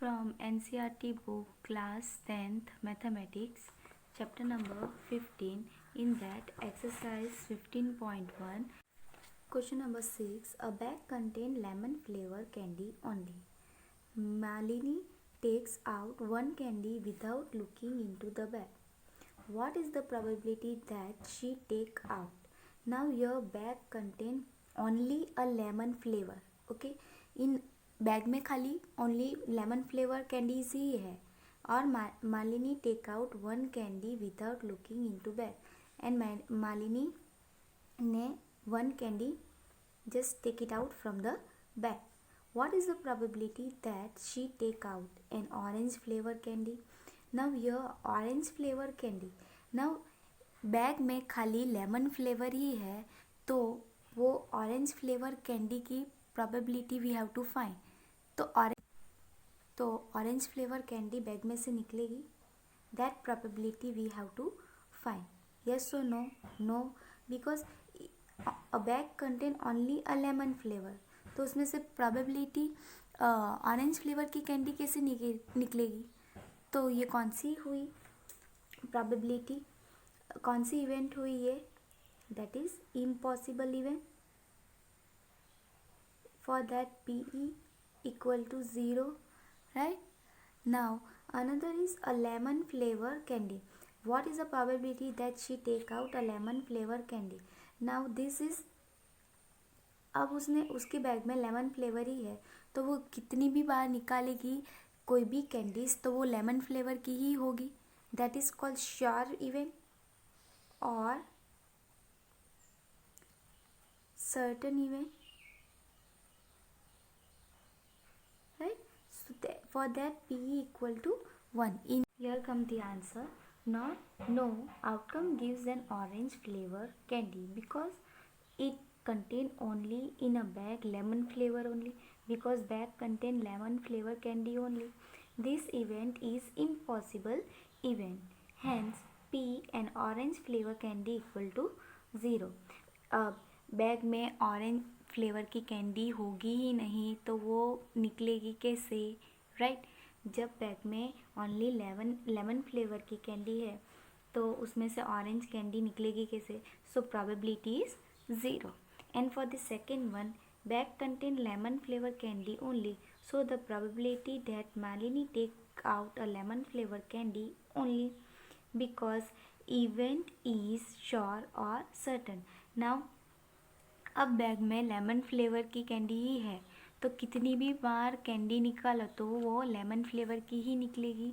from NCERT book class 10th mathematics chapter number 15. In that exercise 15.1 question number 6, a bag contains lemon flavor candy only. Malini takes out one candy without looking into the bag. What is the probability that she take out? Now your bag contain only a lemon flavor. Okay, in bag में खाली only lemon flavour candies ही है और Malini take out one candy without looking into bag and Malini ने one candy just take it out from the bag. What is the probability that she take out an orange flavor candy? Now here orange flavor candy. Now bag में खाली lemon flavour ही है तो वो orange flavour candy की probability we have to find. तो orange flavour candy bag में से निकलेगी. That probability we have to find. Yes or no? No, because a bag contain only a lemon flavor. तो उसमें से probability ऑरेंज फ्लेवर की candy कैसे निकलेगी. तो ये कौन सी हुई probability, कौन सी इवेंट हुई ये. That is impossible event. For that PE equal to 0, right? Now another is a lemon flavor candy. What is the probability that she take out a lemon flavor candy? Now this is, अब उसने उसके bag में lemon flavour ही है तो वो कितनी भी बार निकालेगी कोई भी कैंडीज तो वो लेमन फ्लेवर की ही होगी. That is called sure event और certain event. For that PE equal to 1. In here come the answer. No outcome gives an orange flavor candy because it contain only in a bag lemon flavor only, because bag contain lemon flavor candy only. This event is impossible event. Hence P and orange flavor candy equal to 0. Bag में orange flavour की candy होगी ही नहीं तो वो निकलेगी कैसे, right. जब bag में ओनली लेमन फ्लेवर की कैंडी है तो उसमें से ऑरेंज कैंडी निकलेगी कैसे. So probability is 0. And for the second one, bag contain lemon flavour candy only, so the probability that Malini take out a lemon flavour candy only because event is sure और certain. Now अब bag में lemon flavour की candy ही है तो कितनी भी बार candy निकालो तो वो लेमन फ्लेवर की ही निकलेगी,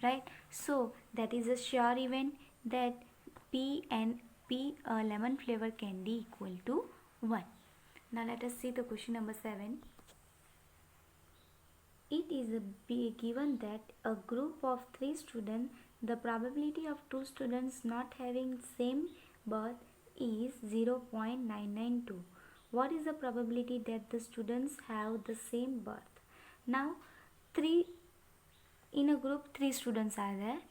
right. So that is a sure event that P lemon flavour candy equal to 1. Now let us see the question number 7. It is given that a group of 3 students, the probability of 2 students not having same birth is 0.992. What is the probability that the students have the same birth? Now, in a group 3 students are there.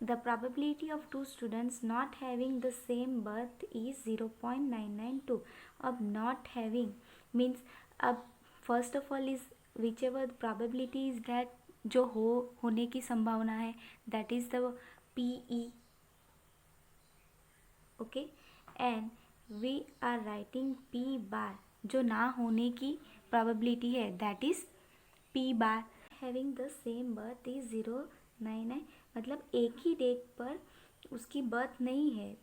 The probability of 2 students not having the same birth is 0.992. अब not having means, अब first of all is whichever probability is that जो होने की संभावना है, that is the PE. Okay, and we are writing P bar. जो ना होने की probability है that is P bar. Having the same birth is 0.99. मतलब एक ही डेट पर उसकी बर्थ नहीं है,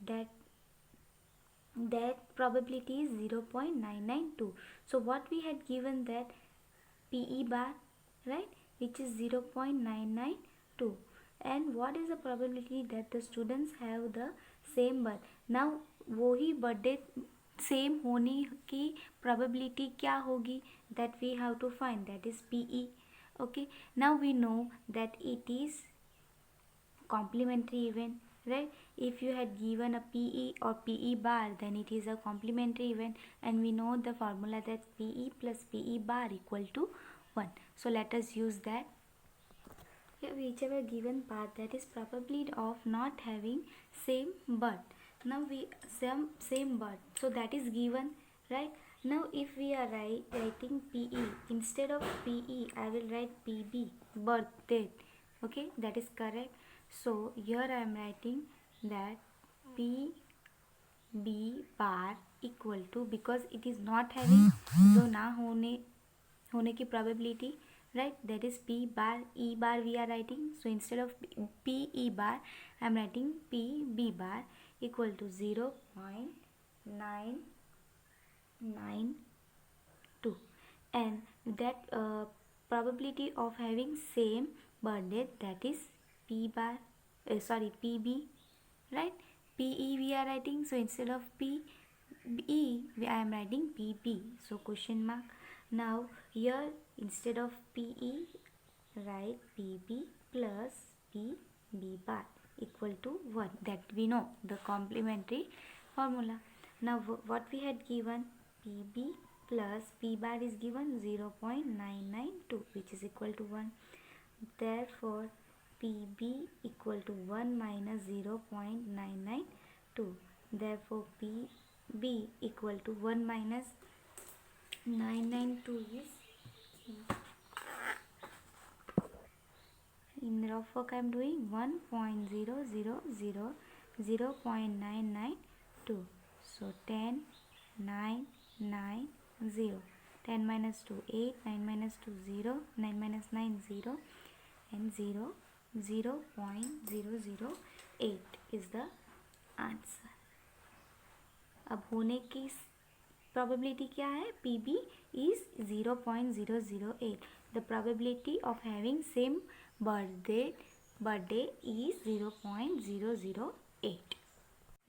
that probability is 0.992. So what we had given that PE bar, right, which is 0.992. And what is the probability that the students have the same birth? Now वो ही birthday same होने की probability क्या होगी, that we have to find, that is PE. Okay, now we know that it is complementary event, right. If you had given a PE or PE bar, then it is a complementary event, and we know the formula that PE plus PE bar equal to 1. So let us use that. Here whichever given part, that is probability of not having same birth. Now we same birth, so that is given, right. Now if we are writing PE, instead of PE I will write PB, birth date. Okay, that is correct. So here I am writing that PB bar equal to, because it is not having जो ना होने की probability, right, that is P bar. E bar we are writing, so instead of PE bar I am writing PB bar equal to 0.992, and that probability of having same birth date, that is P bar, PB, right. PE we are writing, so instead of PE I am writing PB, so question mark. Now here instead of PE write PB plus PB bar equal to 1, that we know the complementary formula. Now what we had given, PB plus P bar is given 0.992, which is equal to 1. Therefore PB equal to 1 minus 0.992. Therefore PB equal to 1 minus 992 is, in rough work I am doing 1.0000.992. So 10, 9, 9, 0. 10 minus 2, 8, 9 minus 2, 0, 9 minus 9, 0, and 0, 0.008 is the answer. अब होने की probability क्या है, PB is 0.008. The probability of having same birthday is 0.008.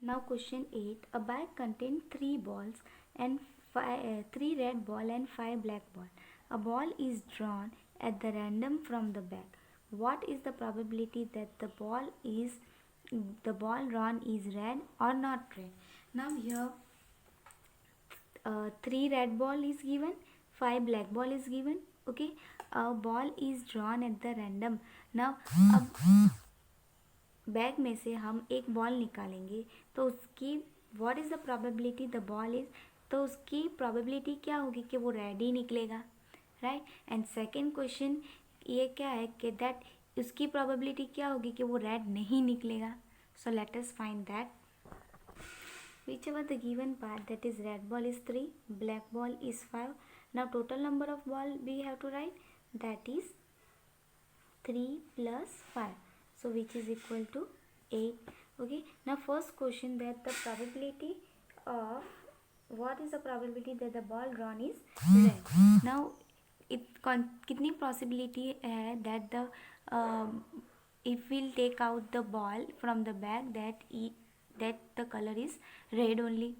Now question 8. A bag contains 3 balls and 3 red ball and 5 black ball. A ball is drawn at the random from the bag. What is the probability that the ball drawn is red or not red? Now here 3 red ball is given, 5 black ball is given. Okay, a ball is drawn at the random. Now अब bag में से हम एक ball निकालेंगे तो उसकी what is the probability the ball is, तो उसकी प्रोबेबिलिटी क्या होगी कि वो रेड ही निकलेगा, राइट. एंड सेकेंड क्वेश्चन ये क्या है कि दैट उसकी प्रोबेबिलिटी क्या होगी कि वो रेड नहीं निकलेगा. So let us find that. Whichever the given part, that is red ball is 3, black ball is 5. Now total number of ball we have to write, that is 3 plus 5. So which is equal to 8. Okay. Now first question, that the probability of, what is the probability that the ball drawn is red. Now कितनी possibility है that the if we'll take out the ball from the bag, that the color is red only.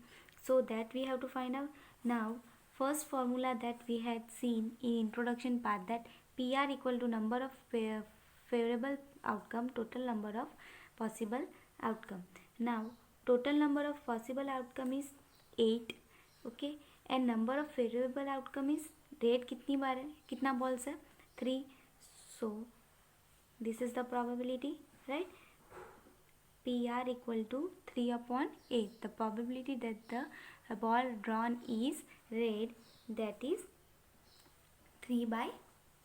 So that we have to find out. Now first formula that we had seen in introduction part, that PR equal to number of favorable outcome, total number of possible outcome. Now total number of possible outcome is 8. Okay, and number of favorable outcome is red कितनी बार है, कितना balls है, 3. So this is the probability, right. PR equal to 3 upon 8. The probability that the ball drawn is red, that is 3 by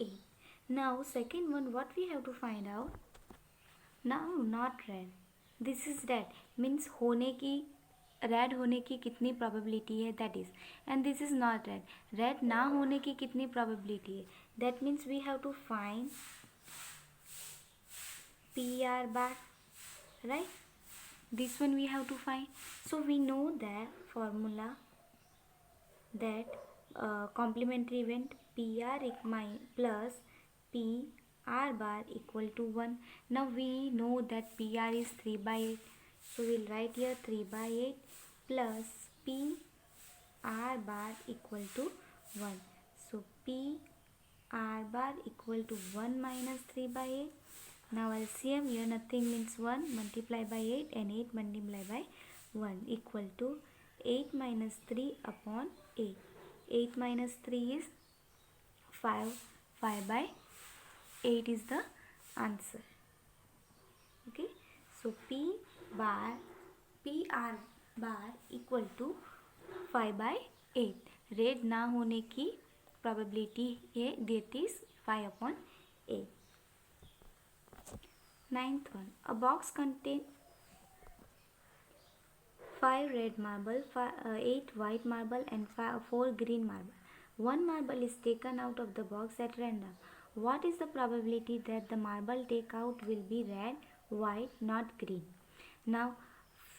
8. Now second one, what we have to find out. Now not red, this is red, means होने की, red होने की कितनी probability है, that is, and this is not red, red ना होने की कितनी probability है, that means we have to find PR bar, right. This one we have to find. So we know that formula, that complementary event PR plus PR bar equal to 1. Now we know that PR is 3 by 8. So we'll write here 3 by 8 plus PR bar equal to 1. So PR bar equal to 1 minus 3 by 8. Now LCM, here nothing means 1, multiply by 8, and 8 multiply by 1 equal to 8 minus 3 upon 8. 8 minus 3 is 5. 5 by 8 is the answer. Okay. So PR bar equal to 5 by 8. Red ना होने की probability है that is 5/8. Ninth one, a box contain 5 red marble, 8 white marble and 4 green marble. One marble is taken out of the box at random. What is the probability that the marble take out will be red, white, not green? Now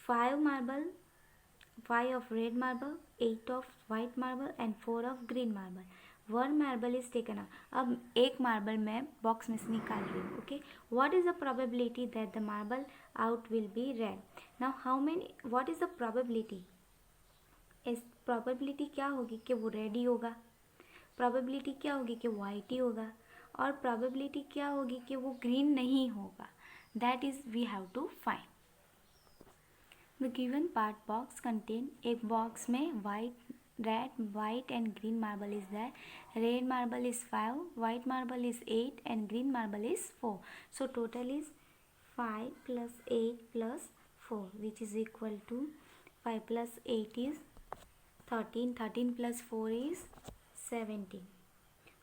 5 marble, 5 of red marble, 8 of white marble and 4 of green marble. One marble is taken out. अब एक marble मैं box में से निकाल रही हूँ. Okay, what is the probability that the marble out will be red. Now how many, what is the probability. इस probability क्या होगी कि वो रेड ही होगा, प्रोबेबिलिटी क्या होगी कि वाइट ही होगा, और प्रोबेबिलिटी क्या होगी कि वो ग्रीन नहीं होगा. That is we have to find. The given part box contain, एक बॉक्स में white, red, white and green marble is there. Red marble is 5, white marble is 8 and green marble is 4. So total is 5 plus 8 plus 4, which is equal to 5 plus 8 is 13, 13 plus 4 is 17.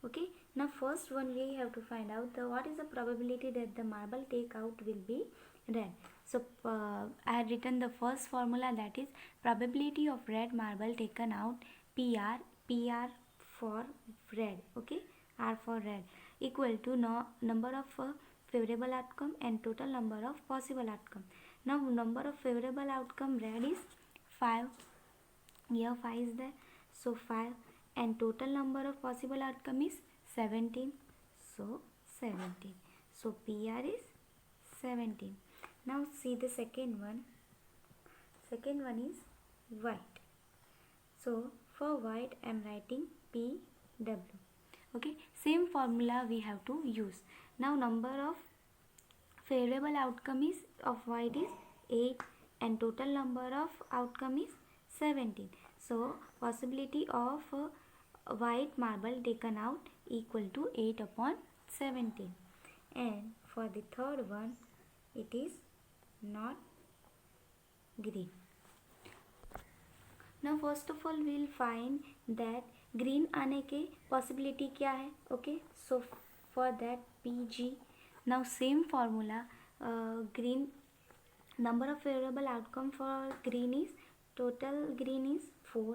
Okay, now first one we have to find out what is the probability that the marble take out will be red. So I had written the first formula, that is probability of red marble taken out, PR, PR for red, okay, R for red, equal to number of favorable outcome and total number of possible outcome. Now number of favorable outcome red is 5, here 5 is there, so 5, and total number of possible outcome is 17, so 17, so PR is 17. Now see the second one. Second one is white. So for white I am writing PW. Okay, same formula we have to use. Now number of favorable outcome is of white is 8 and total number of outcome is 17. So possibility of white marble taken out equal to 8/17. And for the third one it is not green. Now first of all we will find that green आने के possibility क्या है. Okay, so for that PG. Now same formula, green, number of favorable outcome for green is, total green is 4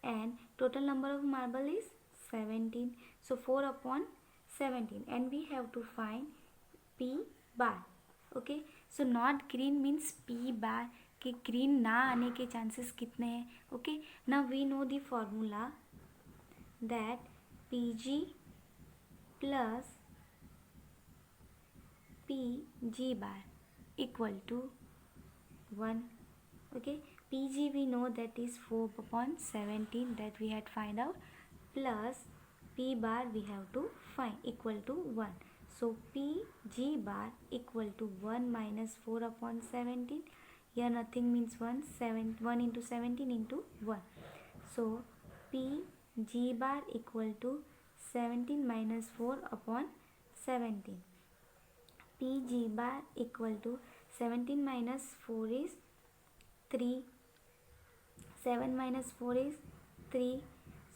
and total number of marble is 17, so 4/17, and we have to find P bar. Okay, so not green means P bar, कि green ना आने के chances कितने हैं. Okay, now we know the formula that PG plus PG bar equal to 1. Okay, PG we know that is 4/17 that we had find out, plus P bar we have to find equal to 1. So PG bar equal to 1 minus 4/17. Here nothing means 1, 1 into 17 into 1. So PG bar equal to 17 minus 4/17. PG bar equal to 17 minus 4 is 3. 7 minus 4 is 3.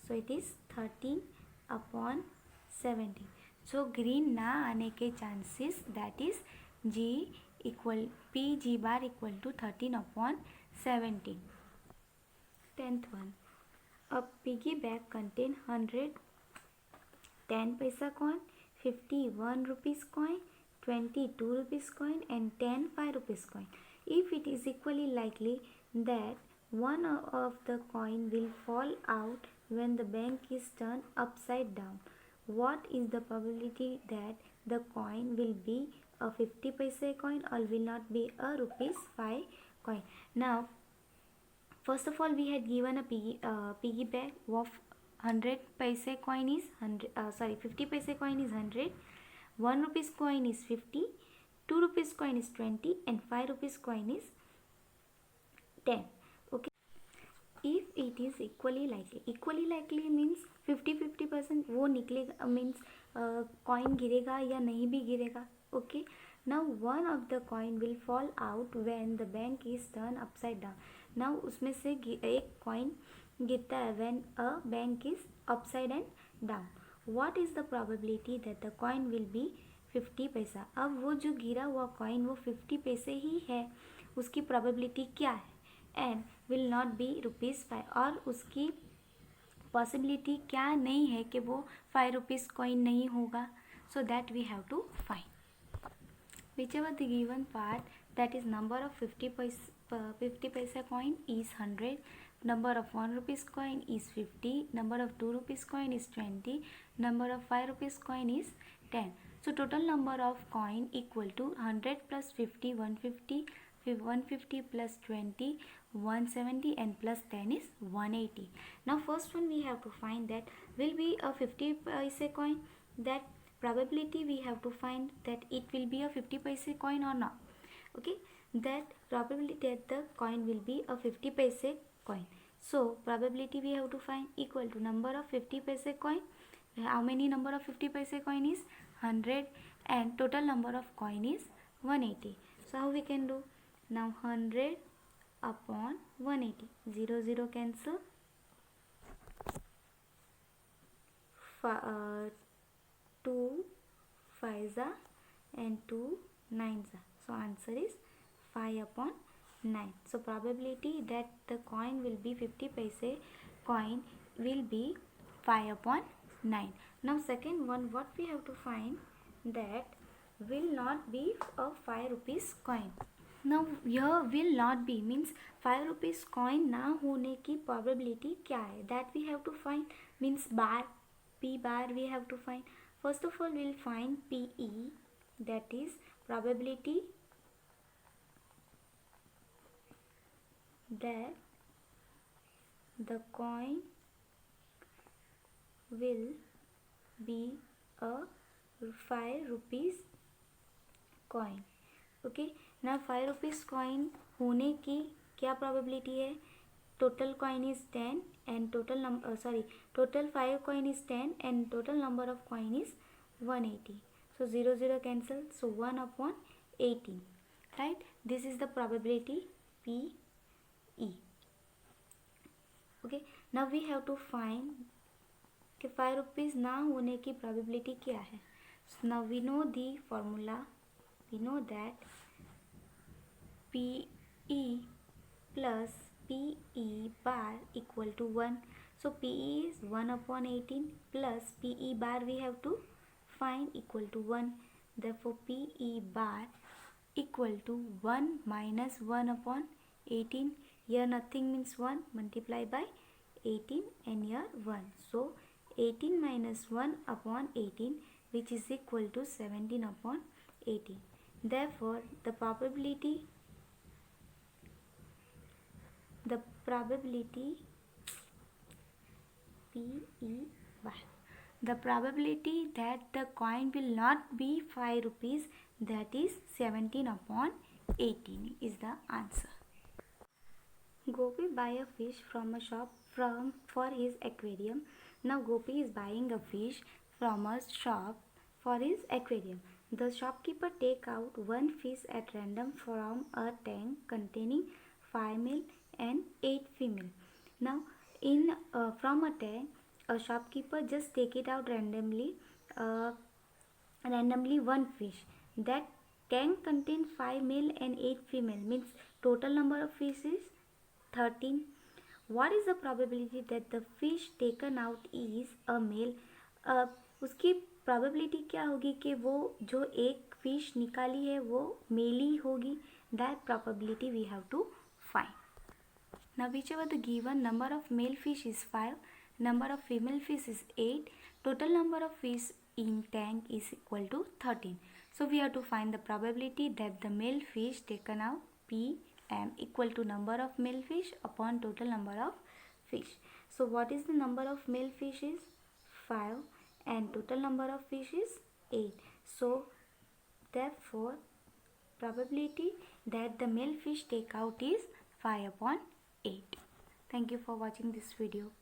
So it is 13/17. So green ना आने के chances, that is G equal PG bar equal to 13/17. 10th one, a piggy bank contain 100 10 paisa coin, 50 1 rupees coin, 20 2 rupees coin and 10 5 rupees coin. If it is equally likely that one of the coin will fall out when the bank is turned upside down, what is the probability that the coin will be a 50 paise coin or will not be a ₹5 coin? Now first of all we had given a piggy bank of 100 paise coin is 50 paise coin is 100, 1 rupees coin is 50, 2 rupees coin is 20 and 5 rupees coin is 10. Okay, if it is equally likely means 50-50% वो निकलेगा, means coin गिरेगा या नहीं भी गिरेगा. Okay, now one of the coin will fall out when the bank is turned upside down. Now उसमें से एक coin गिरता है when a bank is upside and down. What is the probability that the coin will be 50 पैसा? अब वो जो गिरा हुआ कॉइन वो 50 पैसे ही है, उसकी probability क्या है? and will not be ₹5 और उसकी पॉसिबिलिटी क्या नहीं है कि वो 5 रुपीज़ कॉइन नहीं होगा. So that we have to find whichever the given part, that is number of 50 paisa coin is 100, number of 1 rupees coin is 50, number of 2 rupees coin is 20, number of 5 rupees coin is 10. So total number of coin equal to 100 plus 50 150, 150 plus 20 170, and plus 10 is 180. Now first one we have to find that will be a 50 paise coin. That probability we have to find that it will be a 50 paise coin or not. Okay, that probability that the coin will be a 50 paise coin. So probability we have to find equal to number of 50 paise coin. How many number of 50 paise coin is 100 and total number of coin is 180. So how we can do? Now 100 upon 180, 0 0 cancel, 2 5s and 2 9s. So answer is 5 upon 9. So probability that the coin will be 50 paise coin will be 5 upon 9. Now second one, what we have to find, that will not be a 5 rupees coin. Now here will not be means 5 rupees coin ना होने की probability क्या है, that we have to find. means bar, p bar we have to find. First of all we'll find PE, that is probability that the coin will be a 5 rupees coin. Okay, ना 5 rupees coin होने की क्या probability है? Total coin is 10 and total 5 coin is 10 and total number of coin is 180. So 0 0 cancel, so 1 upon 18, राइट. This is the probability PE. Okay, now we have to find कि 5 rupees ना होने की probability क्या है. Now we know the formula. We know that PE plus PE bar equal to 1. So PE is 1 upon 18 plus PE bar we have to find equal to 1. Therefore PE bar equal to 1 minus 1 upon 18. Here nothing means 1, multiply by 18 and here 1. So 18 minus 1 upon 18, which is equal to 17 upon 18. Therefore the probability PE bar, the probability that the coin will not be 5 rupees, that is 17 upon 18 is the answer. Gopi buy a fish from a shop for his aquarium. Now Gopi is buying a fish from a shop for his aquarium. The shopkeeper take out one fish at random from a tank containing 5 male and 8 female. Now from a tank, a shopkeeper just take it out randomly one fish. That tank contains 5 male and 8 female, means total number of fish is 13. What is the probability that the fish taken out is a male? उसकी probability क्या होगी कि वो जो एक fish निकाली है वो मेल ही होगी. That probability we have to find. Now whichever the given number of male fish is 5, number of female fish is 8, total number of fish in tank is equal to 13. So we have to find the probability that the male fish taken out PM equal to number of male fish upon total number of fish. So what is the number of male fish is 5 and total number of fish is 8. So therefore probability that the male fish take out is 5 upon 8. Thank you for watching this video.